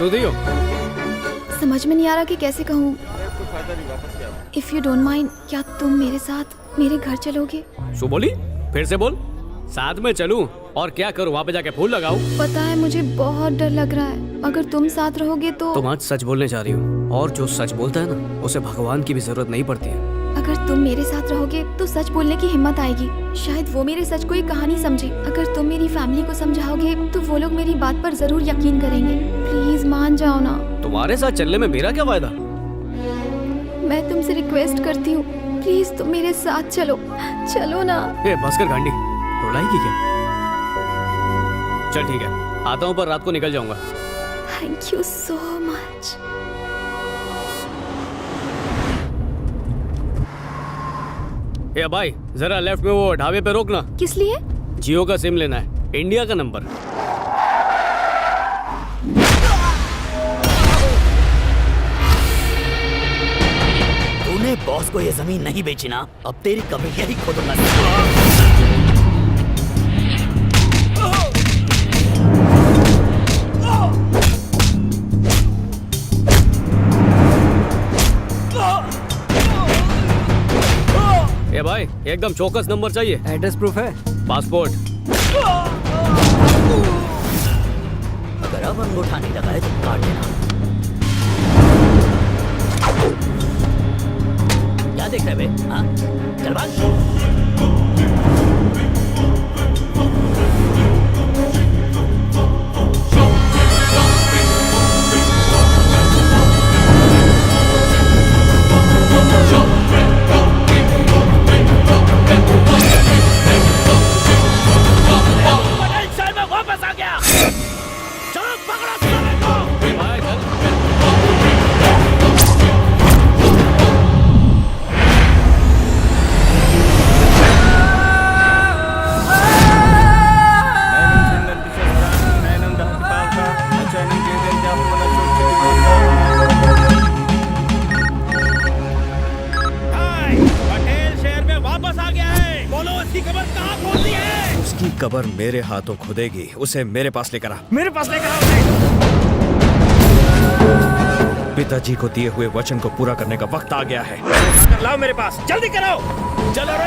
दारू दी हो? समझ में नहीं आ रहा कि कैसे कहूँ। इफ यू डोंट माइंड, क्या तुम मेरे साथ मेरे घर चलोगे? शू बोली? फिर से बोल। साथ में चलूं और क्या करूं? वहाँ पे जाके फूल लगाऊं? पता है मुझे बहुत डर लग रहा है। अगर तुम साथ रहोगे तो। तुम आज सच बोलने जा रही हो, और जो सच बोलता है ना, उसे भगवान की भी जरूरत नहीं पड़ती है। अगर तुम मेरे साथ रहोगे तो सच बोलने की हिम्मत आएगी। शायद वो मेरे सच को एक कहानी समझे। अगर तुम मेरी फैमिली को समझाओगे तो वो लोग मेरी बात पर जरूर यकीन करेंगे। प्लीज मान जाओ ना। तुम्हारे साथ चलने में मेरा क्या फायदा? मैं तुमसे रिक्वेस्ट करती हूँ, प्लीज तुम मेरे साथ चलो। चलो ना। ए बस कर गांडी, रुलाएगी क्या? चल ठीक है, आता हूँ, पर रात को निकल जाऊंगा। Thank you so much. ए भाई, जरा लेफ्ट में वो ढाबे पे रोकना। किस लिए? जियो का सिम लेना है, इंडिया का नंबर। तूने बॉस को ये जमीन नहीं बेची ना, अब तेरी कभी यही खोदूंगा। ए भाई, एकदम चौकस नंबर चाहिए। एड्रेस प्रूफ है? पासपोर्ट। अगर अब अंगूठा नहीं लगाए तो काट देना। क्या देख रहे बे? हाँ? चल भाग। उसकी कब्र मेरे हाथों खुदेगी। उसे मेरे पास लेकर आ। मेरे पास लेकर आओ उसे। पिताजी को दिए हुए वचन को पूरा करने का वक्त आ गया है। लाओ मेरे पास, जल्दी कराओ। चलो रे।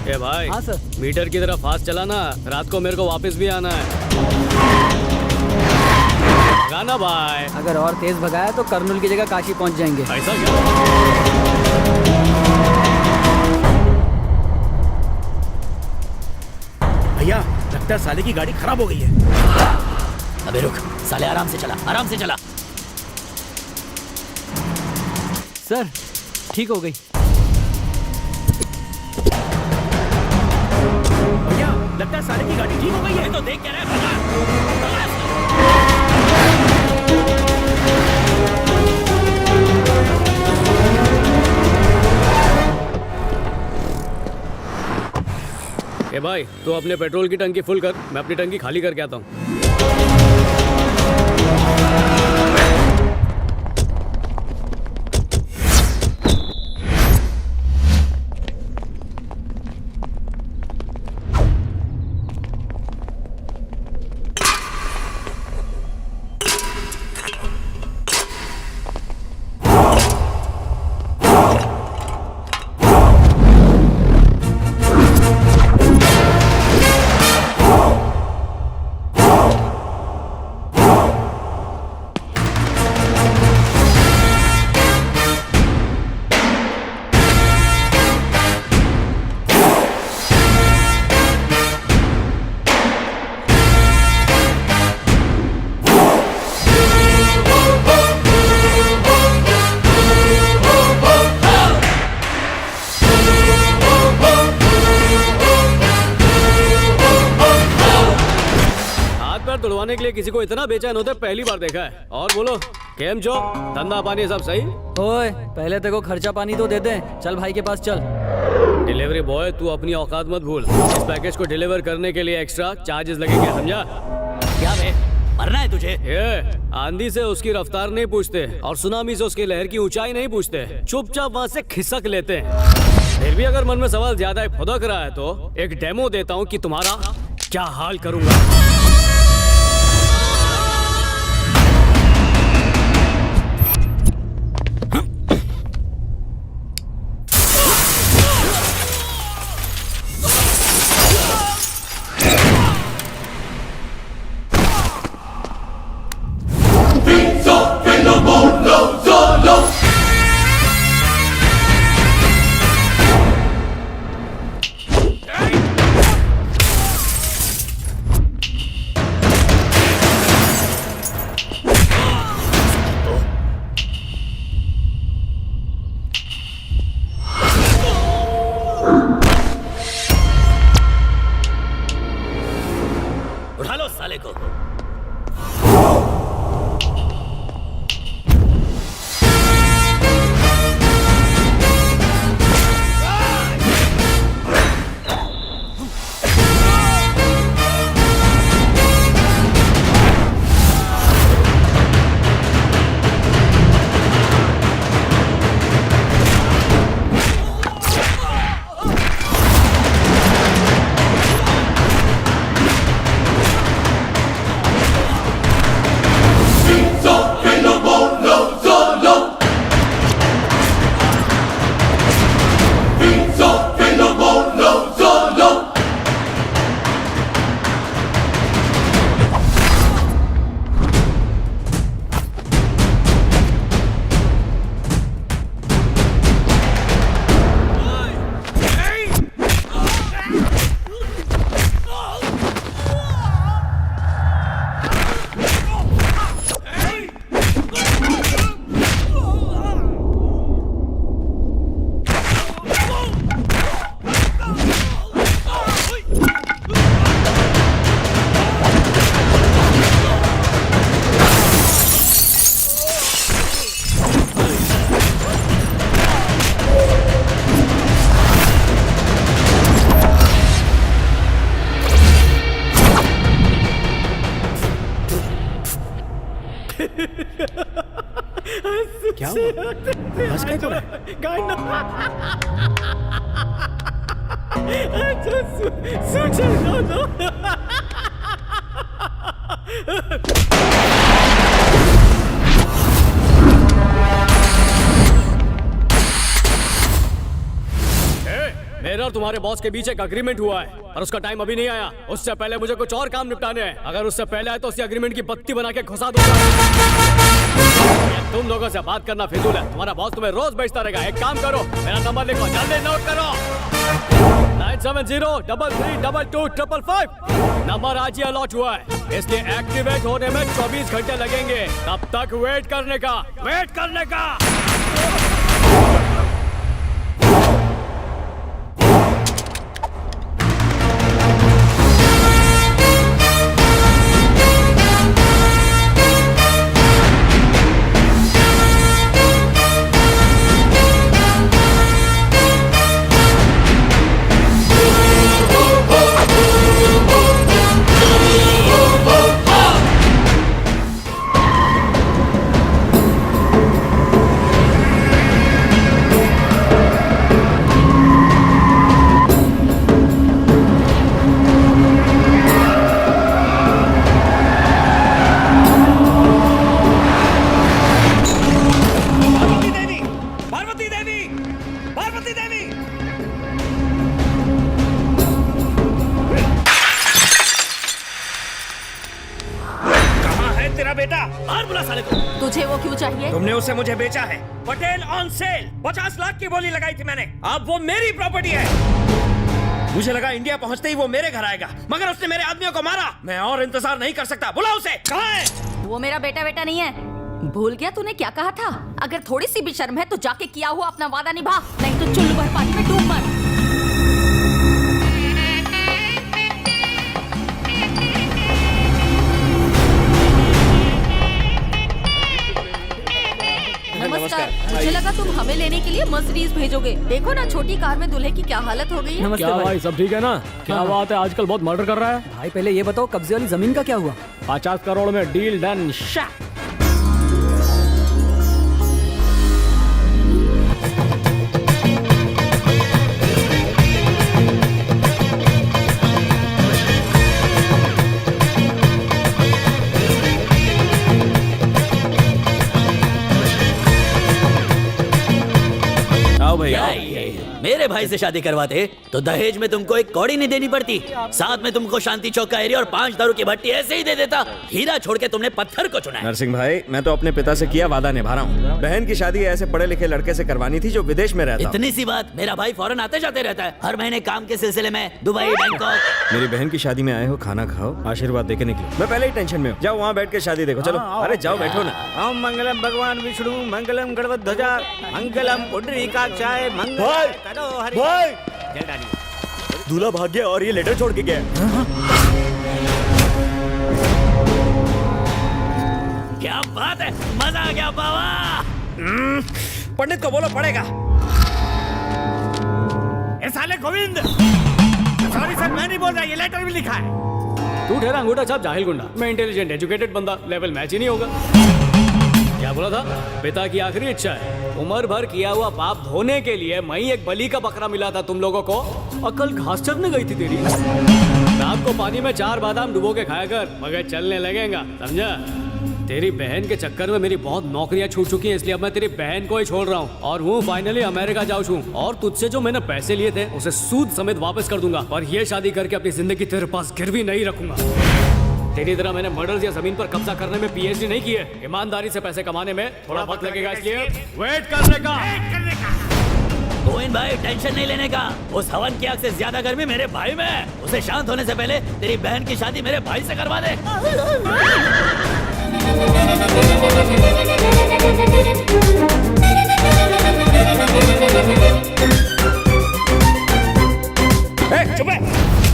ए भाई, हाँ सर। मीटर की तरफ फास्ट चलाना, रात को मेरे को वापस भी आना है। गाना भाई। अगर और तेज भगाया तो कर्नूल की जगह काशी पहुंच जाएंगे। ऐसा क्या? भैया, लगता है साले की गाड़ी खराब हो गई है। अबे रुक, साले आराम से चला, आराम से चला। सर, ठीक हो गई। भैया, लगता है साले की गाड़ी ठीक हो गई है। तो देख क्या रहा है? ए भाई, तू अपने पेट्रोल की टंकी फुल कर, मैं अपनी टंकी खाली करके आता हूँ। तोड़वाने के लिए किसी को इतना बेचैन होते पहली बार देखा है। और बोलो, केम जो धंधा पानी सब सही? ओए, पहले तेरे को खर्चा पानी तो दे दे। चल भाई के पास चल। डिलीवरी बॉय, तू अपनी औकात मत भूल। इस पैकेज को डिलीवर करने के लिए एक्स्ट्रा चार्जेस लगेंगे, समझा? क्या बे? मरना है तुझे? ये आंधी से उसकी रफ्तार नहीं पूछते और सुनामी से उसकी लहर की ऊंचाई नहीं पूछते, चुपचाप वहाँ से खिसक लेते हैं। फिर भी अगर मन में सवाल ज्यादा फुदक रहा है तो एक डेमो देता हूँ कि तुम्हारा क्या हाल करूंगा। उठा लो साले को। क्या हुआ? हंस क्या रहा है? मेरा और तुम्हारे बॉस के बीच एक अग्रीमेंट हुआ है और उसका टाइम अभी नहीं आया। उससे पहले मुझे कुछ और काम निपटाने हैं। अगर उससे पहले आए तो उसी अग्रीमेंट की बत्ती बना के घुसा दूंगा। तुम लोगों से बात करना फिजूल है। तुम्हारा बॉस तुम्हें रोज बेचता रहेगा। एक काम करो, मेरा नंबर लिखो, जल्दी नोट करो। 9703322555। नंबर आज ही अलॉट हुआ है, इसलिए एक्टिवेट होने में 24 घंटे लगेंगे। तब तक वेट करने का। तुझे वो क्यों चाहिए? तुमने उसे मुझे बेचा है। पटेल ऑन सेल 50 लाख की बोली लगाई थी मैंने। अब वो मेरी प्रॉपर्टी है। मुझे लगा इंडिया पहुंचते ही वो मेरे घर आएगा, मगर उसने मेरे आदमियों को मारा। मैं और इंतजार नहीं कर सकता। बुलाओ उसे। कहाँ है? वो मेरा बेटा नहीं है। भूल गया तूने क्या कहा था? अगर थोड़ी सी भी शर्म है तो जाके किया हुआ अपना वादा निभा, नहीं तो चुल्लू भर पानी में डूब मर। नमस्कार। मुझे लगा तुम हमें लेने के लिए मर्सिडीज भेजोगे। देखो ना छोटी कार में दूल्हे की क्या हालत हो गई है। नमस्ते क्या भाई। भाई, सब ठीक है ना? क्या बात है, आजकल बहुत मर्डर कर रहा है। भाई पहले ये बताओ कब्जे वाली जमीन का क्या हुआ? 50 करोड़ में डील डन। क्या ये? मेरे भाई से शादी करवाते तो दहेज में तुमको एक कौड़ी नहीं देनी पड़ती, साथ में तुमको शांति चौक का एरिया और 5 दारू की भट्टी ऐसे ही दे देता। हीरा छोड़ के तुमने पत्थर को चुना है। नरसिंह भाई, मैं तो अपने पिता से किया वादा निभा रहा हूँ। बहन की शादी ऐसे पढ़े लिखे लड़के से करवानी थी जो विदेश में रहता। इतनी सी बात, मेरा भाई फौरन आते जाते रहता है, हर महीने काम के सिलसिले में दुबई, बैंकॉक। मेरी बहन की शादी में आए हो, खाना खाओ, आशीर्वाद देके निकलो। मैं पहले ही टेंशन में हूँ। जाओ वहाँ बैठ के शादी देखो। चलो, अरे जाओ बैठो ना। ओम मंगलम भगवान विष्णु, मंगलम गणपत ध्वजा, मंगलम पुंडरीकाक्षाय, मंगल करो हरि। दूल्हा भाग गया और ये लेटर छोड़ के गया। क्या बात है, मजा आ गया बाबा। पंडित को बोलो पड़ेगा। ए साले गोविंद, सॉरी सर, मैं नहीं बोल रहा, ये लेटर भी लिखा है। तू ठहरा अंगूठा छाप जाहिल गुंडा। मैं इंटेलिजेंट एजुकेटेड बंदा, लेवल मैच ही नहीं होगा। क्या बोला था? पिता की आखिरी इच्छा है। उम्र भर किया हुआ पाप धोने के लिए मैं ही एक बलि का बकरा मिला था तुम लोगों को। अकल घास चरने गई थी तेरी। रात को पानी में 4 बादाम डुबो के खाया कर, मगर चलने लगेगा, समझा? तेरी बहन के चक्कर में मेरी बहुत नौकरियां छूट चुकी हैं, इसलिए अब मैं तेरी बहन को ही छोड़ रहा हूँ और वो फाइनली अमेरिका जाऊँ छू। और तुझसे जो मैंने पैसे लिए थे उसे सूद समेत वापस कर दूंगा, और ये शादी करके अपनी जिंदगी तेरे पास गिरवी नहीं रखूंगा। तेरी तरह मैंने मर्डर्स या जमीन पर कब्जा करने में पीएचडी नहीं की है। ईमानदारी से पैसे कमाने में थोड़ा वक्त लगेगा, इसलिए वेट करने का। गोविंद भाई, टेंशन नहीं लेने का। उस हवन की आग से ज्यादा गर्मी मेरे भाई में है। उसे शांत होने से पहले तेरी बहन की शादी मेरे भाई से करवा दे। चुप है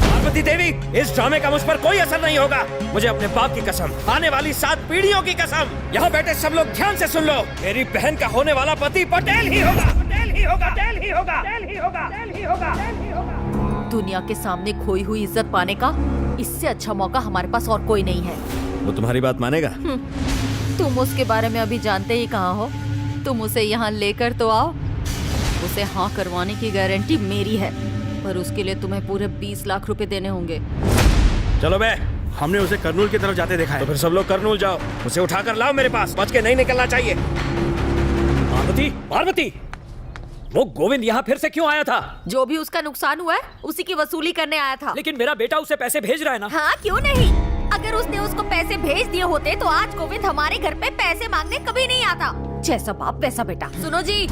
पार्वती देवी, इस ड्रामे का मुझ पर कोई असर नहीं होगा। मुझे अपने बाप की कसम, आने वाली 7 पीढ़ियों की कसम। यहाँ बैठे सब लोग ध्यान से सुन लो, मेरी बहन का होने वाला पति पटेल ही होगा। पटेल ही होगा, पटेल ही होगा, पटेल ही होगा, पटेल ही होगा, पटेल ही होगा। दुनिया के सामने खोई हुई इज्जत पाने का इससे अच्छा मौका हमारे पास और कोई नहीं है। वो तुम्हारी बात मानेगा? तुम उसके बारे में अभी जानते ही कहाँ हो। तुम उसे यहाँ लेकर तो आओ, उसे हाँ करवाने की गारंटी मेरी है, पर उसके लिए तुम्हें पूरे 20 लाख रुपए देने होंगे। चलो बे, हमने उसे करनूल की तरफ जाते देखा है। तो फिर सब लोग करनूल जाओ, उसे उठाकर लाओ मेरे पास, बच के नहीं निकलना चाहिए। पार्वती, पार्वती, वो गोविंद यहाँ फिर से क्यों आया था? जो भी उसका नुकसान हुआ है उसी की वसूली करने आया था। लेकिन मेरा बेटा उसे पैसे भेज रहा है ना। हाँ, क्यों नहीं? अगर उसने उसको पैसे भेज दिए होते तो आज गोविंद हमारे घर पे पैसे मांगने कभी नहीं आता। जैसा बाप वैसा बेटा। सुनो जी,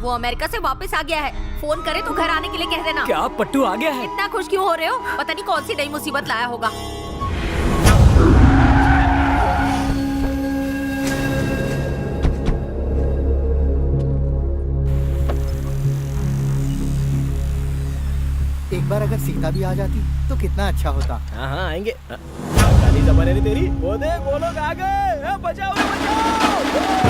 वो अमेरिका से वापस आ गया है, फोन करे तो घर आने के लिए कह देना। क्या पट्टू आ गया है? इतना खुश क्यों हो रहे हो? पता नहीं कौन सी नई मुसीबत लाया होगा। एक बार अगर सीता भी आ जाती तो कितना अच्छा होता। हाँ हाँ आएंगे। काली जबान है तेरी, वो देख वो लोग आ गए। बचाओ बचाओ।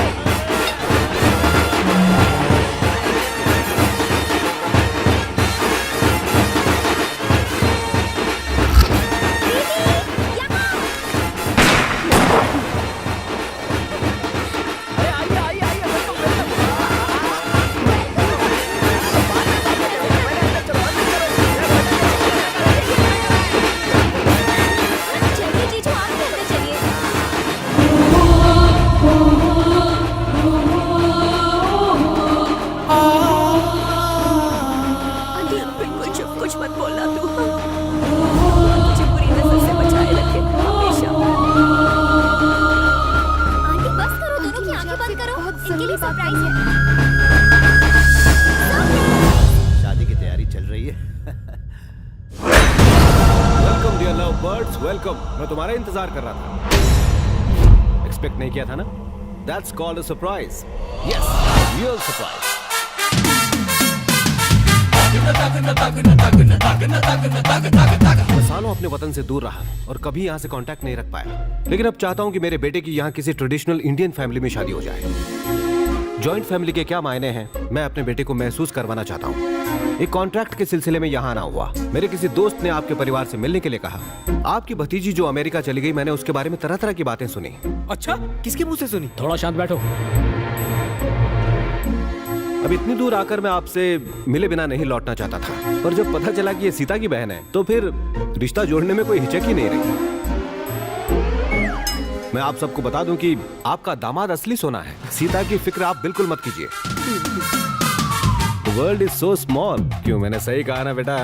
शादी की तैयारी चल रही है। Welcome dear love birds, welcome. मैं तुम्हारा इंतजार कर रहा था। एक्सपेक्ट नहीं किया था ना? That's called a surprise. Yes, real surprise. मैं सालों अपने वतन से दूर रहा और कभी यहाँ से कांटेक्ट नहीं रख पाया, लेकिन अब चाहता हूँ कि मेरे बेटे की यहाँ किसी ट्रेडिशनल इंडियन फैमिली में शादी हो जाए। जॉइंट फैमिली के क्या मायने हैं मैं अपने बेटे को महसूस करवाना चाहता हूँ। एक कॉन्ट्रैक्ट के सिलसिले में यहाँ आना हुआ। मेरे किसी दोस्त ने आपके परिवार से मिलने के लिए कहा। आपकी भतीजी जो अमेरिका चली गई, मैंने उसके बारे में तरह तरह की बातें सुनी। अच्छा, किसके मुंह से सुनी? थोड़ा शांत बैठो। अब इतनी दूर आकर मैं आपसे मिले बिना नहीं लौटना चाहता था, पर जब पता चला कि ये सीता की बहन है तो फिर रिश्ता जोड़ने में कोई हिचक ही नहीं रही। मैं आप सबको बता दूं कि आपका दामाद असली सोना है। सीता की फिक्र आप बिल्कुल मत कीजिए। The world is so small। क्यों, मैंने सही कहा ना बेटा?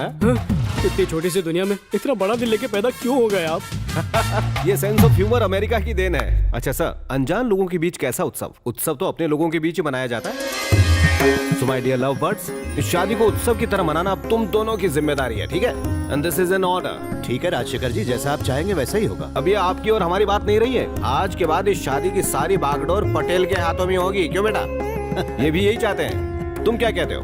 इतनी छोटी सी दुनिया में इतना बड़ा दिल लेके पैदा क्यों हो गए आप? ये सेंस ऑफ ह्यूमर अमेरिका की देन है। अच्छा सर, अनजान लोगों के बीच कैसा उत्सव? उत्सव तो अपने लोगों के बीच ही मनाया जाता है। So my dear love birds, इस शादी को उत्सव की तरह मनाना अब तुम दोनों की जिम्मेदारी है, ठीक है? And this is an order। ठीक है राजशेखर जी, जैसा आप चाहेंगे वैसा ही होगा। अब ये आपकी और हमारी बात नहीं रही है। आज के बाद इस शादी की सारी बागडोर पटेल के हाथों में होगी। क्यों बेटा? ये भी यही चाहते हैं। तुम क्या कहते हो?